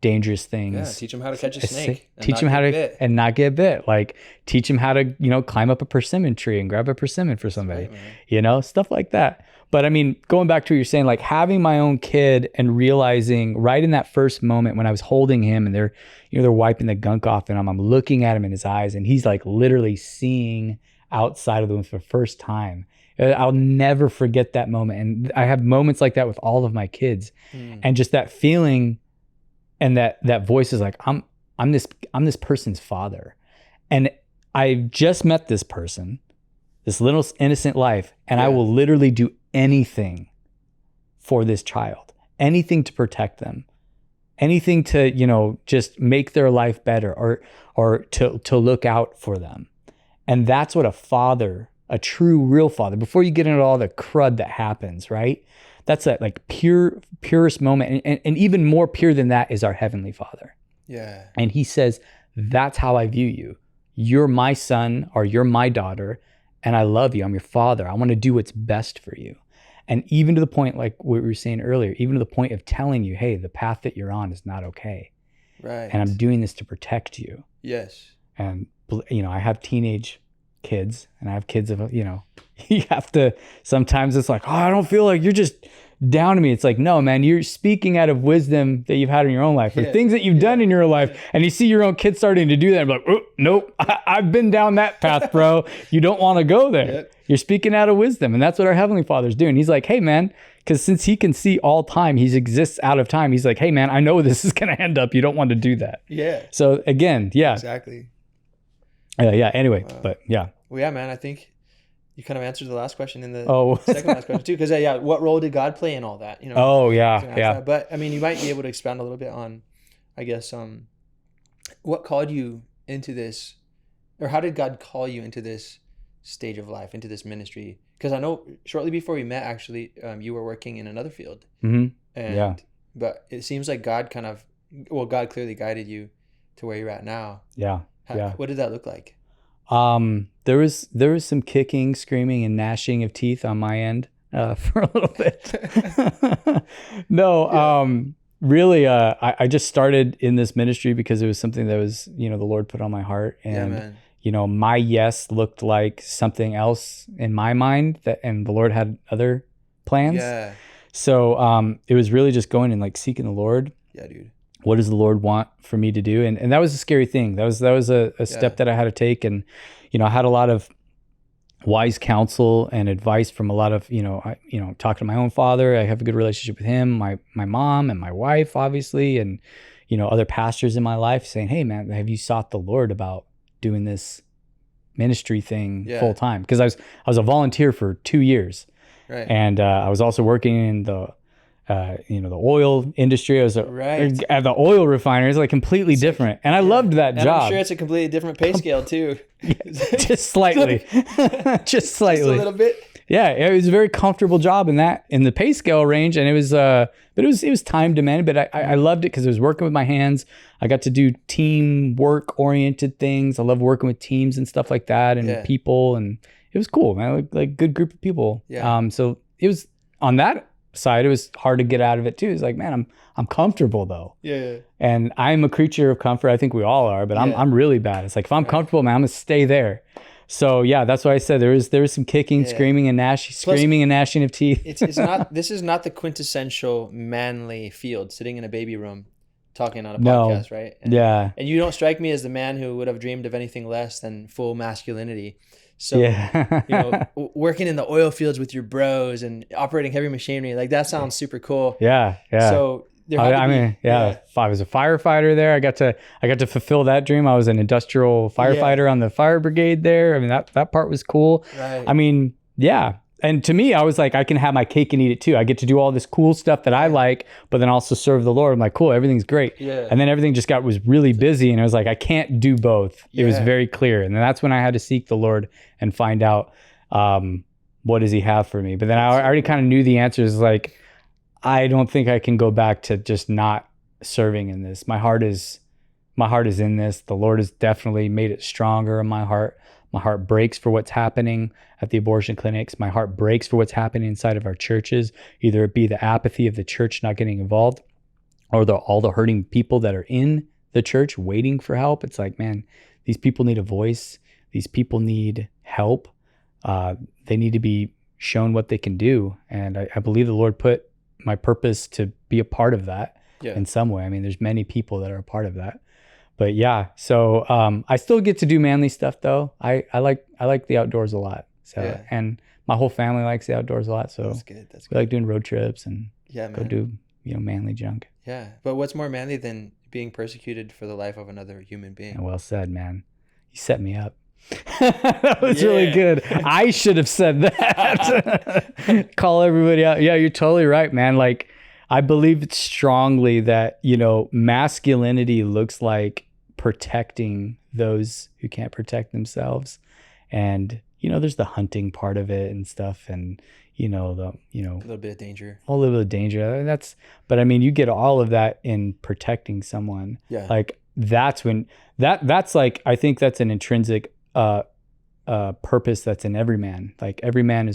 dangerous things. Yeah, teach them how to catch a snake. Teach them how to and not get bit. Like teach them how to, climb up a persimmon tree and grab a persimmon for somebody. Right, stuff like that. But I mean, going back to what you're saying, like having my own kid and realizing right in that first moment when I was holding him and they're wiping the gunk off and I'm looking at him in his eyes and he's like literally seeing outside of the room for the first time. I'll never forget that moment. And I have moments like that with all of my kids. And just that feeling and that voice is like, I'm this person's father. And I've just met this person, this little innocent life, and I will literally do anything for this child, anything to protect them, anything to, just make their life better or to look out for them. And that's what a father, a true, real father, before you get into all the crud that happens, right? That's that like purest moment. And even more pure than that is our Heavenly Father. Yeah. And he says, that's how I view you. You're my son or you're my daughter, and I love you. I'm your father. I want to do what's best for you. And even to the point, like what we were saying earlier, even to the point of telling you, hey, the path that you're on is not okay. Right. And I'm doing this to protect you. Yes. And, I have teenage kids and I have kids of, you have to, sometimes it's like, oh, I don't feel like you're just down to me. It's like, no, man, you're speaking out of wisdom that you've had in your own life or things that you've done in your life. And you see your own kids starting to do that. I'm like, oh, nope, I've been down that path, bro. You don't want to go there. Yep. You're speaking out of wisdom. And that's what our Heavenly Father's doing. He's like, hey, man, because since he can see all time, he exists out of time. He's like, hey, man, I know this is going to end up. You don't want to do that. Yeah. So again, Exactly. Anyway, but yeah. Well, yeah, man, I think you kind of answered the last question in the second last question too. Because what role did God play in all that? Oh yeah. But I mean, you might be able to expand a little bit on, I guess, what called you into this, or how did God call you into this stage of life, into this ministry? Because I know shortly before we met, actually, you were working in another field. Mm-hmm. But it seems like God God clearly guided you to where you're at now. Yeah. What did that look like? There was some kicking, screaming, and gnashing of teeth on my end for a little bit. No, really, I just started in this ministry because it was something that was, the Lord put on my heart, and my yes looked like something else in my mind and the Lord had other plans. Yeah. So it was really just going and like seeking the Lord. Yeah, dude. What does the Lord want for me to do? And that was a scary thing. That was a step that I had to take. And, I had a lot of wise counsel and advice from a lot of, talking to my own father. I have a good relationship with him, my mom and my wife, obviously. And, other pastors in my life saying, hey man, have you sought the Lord about doing this ministry thing full time? Because I was a volunteer for 2 years. Right. And I was also working in the oil industry. I was at the oil refinery. It's like completely different. And I loved that job. I'm sure it's a completely different pay scale too. Just slightly. Just slightly. Just a little bit. Yeah, it was a very comfortable job in the pay scale range. And it was but it was time demanded, but I loved it because I was working with my hands. I got to do team work oriented things. I love working with teams and stuff like that and people, and it was cool, man. Like good group of people. Yeah. So it was on that side, it was hard to get out of it too. It's like, man, I'm comfortable though. Yeah. And I'm a creature of comfort. I think we all are, but I'm really bad. It's like, if I'm comfortable, man, I'm gonna stay there. So yeah, that's why I said there was some kicking, screaming and gnashing of teeth. This is not the quintessential manly field, sitting in a baby room talking on a podcast, right? And you don't strike me as the man who would have dreamed of anything less than full masculinity. So, working in the oil fields with your bros and operating heavy machinery, like that sounds super cool. Yeah. So I was a firefighter there. I got to fulfill that dream. I was an industrial firefighter on the fire brigade there. I mean, that part was cool. Right. I mean, yeah. And to me, I was like, I can have my cake and eat it too. I get to do all this cool stuff that I like, but then also serve the Lord. I'm like, cool, everything's great. Yeah. And then everything just was really busy, and I was like, I can't do both. It was very clear. And then that's when I had to seek the Lord and find out what does he have for me. But then I already kind of knew the answers. Like, I don't think I can go back to just not serving in this. My heart is in this. The Lord has definitely made it stronger in my heart. My heart breaks for what's happening at the abortion clinics. My heart breaks for what's happening inside of our churches, either it be the apathy of the church not getting involved, or all the hurting people that are in the church waiting for help. It's like, man, these people need a voice. These people need help. They need to be shown what they can do. And I believe the Lord put my purpose to be a part of that in some way. I mean, there's many people that are a part of that. But yeah, so I still get to do manly stuff though. I like the outdoors a lot. So and my whole family likes the outdoors a lot. So that's good. We like doing road trips and go do manly junk. Yeah, but what's more manly than being persecuted for the life of another human being? Well said, man. You set me up. That was really good. I should have said that. Call everybody out. Yeah, you're totally right, man. Like, I believe strongly that, masculinity looks like protecting those who can't protect themselves. And, there's the hunting part of it and stuff. And, a little bit of danger. A little bit of danger. But I mean, you get all of that in protecting someone. Yeah. Like, that's when that's like, I think that's an intrinsic purpose that's in every man. Like, every man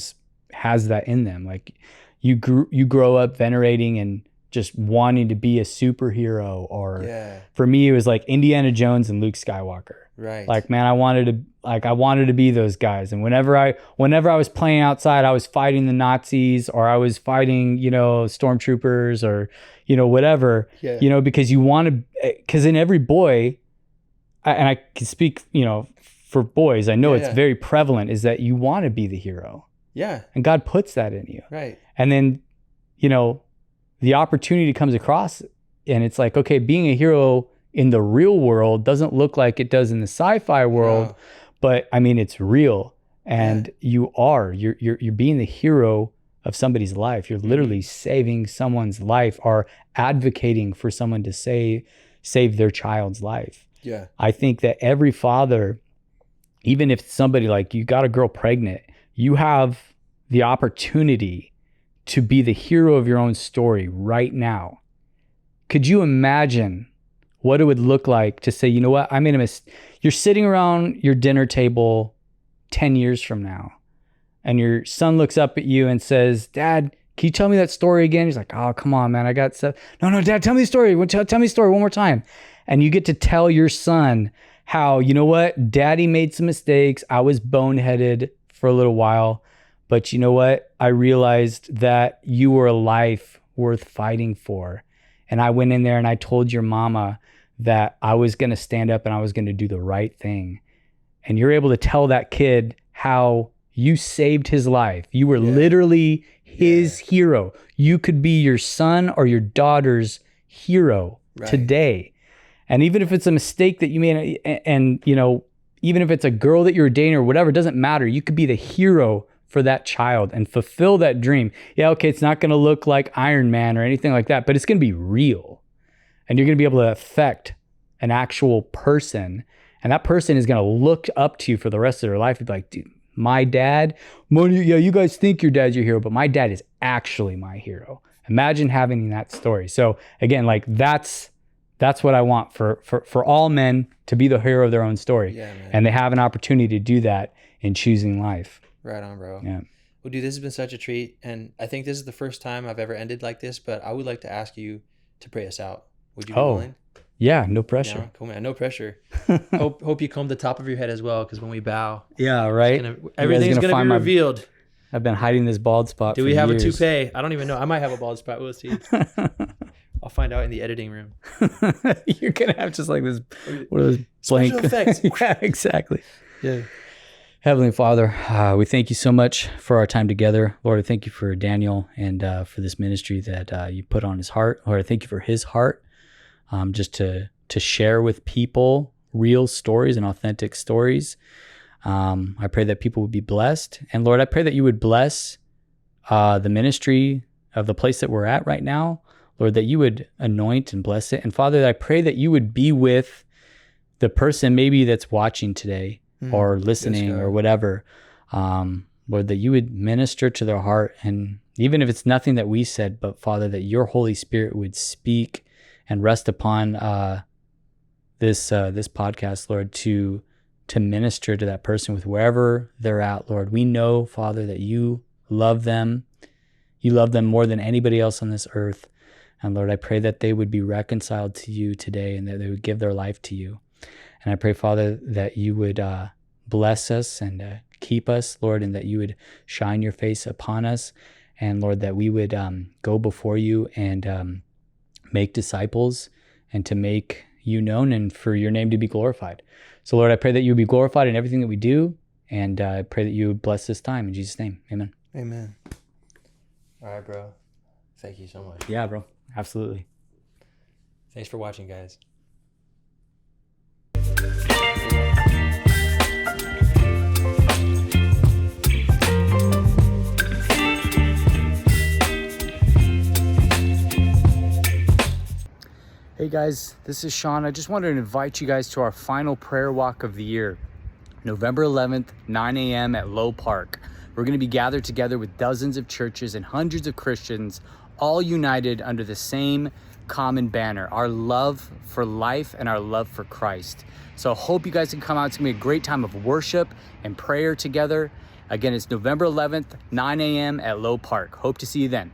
has that in them. Like, you grow up venerating and just wanting to be a superhero, or for me it was like Indiana Jones and Luke Skywalker. Right. Like, man, I wanted to be those guys. And whenever I was playing outside, I was fighting the Nazis, or I was fighting, stormtroopers, or whatever. Yeah. Because because in every boy, and I can speak, for boys, I know it's very prevalent, is that you want to be the hero. Yeah. And God puts that in you. Right. And then, the opportunity comes across, and it's like, okay, being a hero in the real world doesn't look like it does in the sci-fi world, but I mean, it's real. And you're being the hero of somebody's life. You're literally saving someone's life, or advocating for someone to save their child's life. Yeah. I think that every father, even if somebody, like, you got a girl pregnant, you have the opportunity to be the hero of your own story right now. Could you imagine what it would look like to say, you know what, I made a mistake. You're sitting around your dinner table 10 years from now, and your son looks up at you and says, Dad, can you tell me that story again? He's like, oh, come on, man, I got stuff. No, Dad, tell me the story. Tell me the story one more time. And you get to tell your son how, you know what, Daddy made some mistakes. I was boneheaded for a little while, But you know what? I realized that you were a life worth fighting for. And I went in there and I told your mama that I was going to stand up and I was going to do the right thing. And you're able to tell that kid how you saved his life. You were literally his hero. You could be your son or your daughter's hero today. And even if it's a mistake that you made, and you know, even if it's a girl that you're dating or whatever, it doesn't matter. You could be the hero for that child and fulfill that dream. Yeah, okay, it's not going to look like Iron Man or anything like that, but it's going to be real. And you're going to be able to affect an actual person. And that person is going to look up to you for the rest of their life and be like, dude, my dad, you guys think your dad's your hero, but my dad is actually my hero. Imagine having that story. So again, like that's what I want for all men to be the hero of their own story. Yeah, man. And they have an opportunity to do that in choosing life. Right on, bro. Yeah. Well, dude, this has been such a treat. And I think this is the first time I've ever ended like this, but I would like to ask you to pray us out. Would you be willing? Yeah, no pressure. Yeah, cool, man. No pressure. hope you comb the top of your head as well, because when we bow, yeah, right. Everything's gonna be revealed. I've been hiding this bald spot. Do we have a toupee? I don't even know. I might have a bald spot. We'll see. I'll find out in the editing room. You're gonna have just like this, one of those blank special effects. Yeah, exactly. Yeah. Heavenly Father, we thank you so much for our time together. Lord, I thank you for Daniel and for this ministry that you put on his heart. Lord, I thank you for his heart, just to share with people real stories and authentic stories. I pray that people would be blessed. And Lord, I pray that you would bless the ministry of the place that we're at right now. Lord, that you would anoint and bless it. And Father, I pray that you would be with the person maybe that's watching today or listening or whatever. Lord, that you would minister to their heart. And even if it's nothing that we said, but Father, that your Holy Spirit would speak and rest upon this podcast, Lord, to minister to that person with wherever they're at, Lord. We know, Father, that you love them. You love them more than anybody else on this earth. And Lord, I pray that they would be reconciled to you today and that they would give their life to you. And I pray, Father, that you would bless us and keep us, Lord, and that you would shine your face upon us. And Lord, that we would go before you and make disciples and to make you known and for your name to be glorified. So Lord, I pray that you would be glorified in everything that we do. And I pray that you would bless this time in Jesus' name. Amen. Amen. All right, bro. Thank you so much. Yeah, bro. Absolutely. Thanks for watching, guys. Hey guys, this is Shon. I just wanted to invite you guys to our final prayer walk of the year, November 11th, 9 a.m. at Low Park. We're going to be gathered together with dozens of churches and hundreds of Christians, all united under the same common banner, our love for life and our love for Christ. So I hope you guys can come out. It's going to be a great time of worship and prayer together. Again, it's November 11th, 9 a.m. at Low Park. Hope to see you then.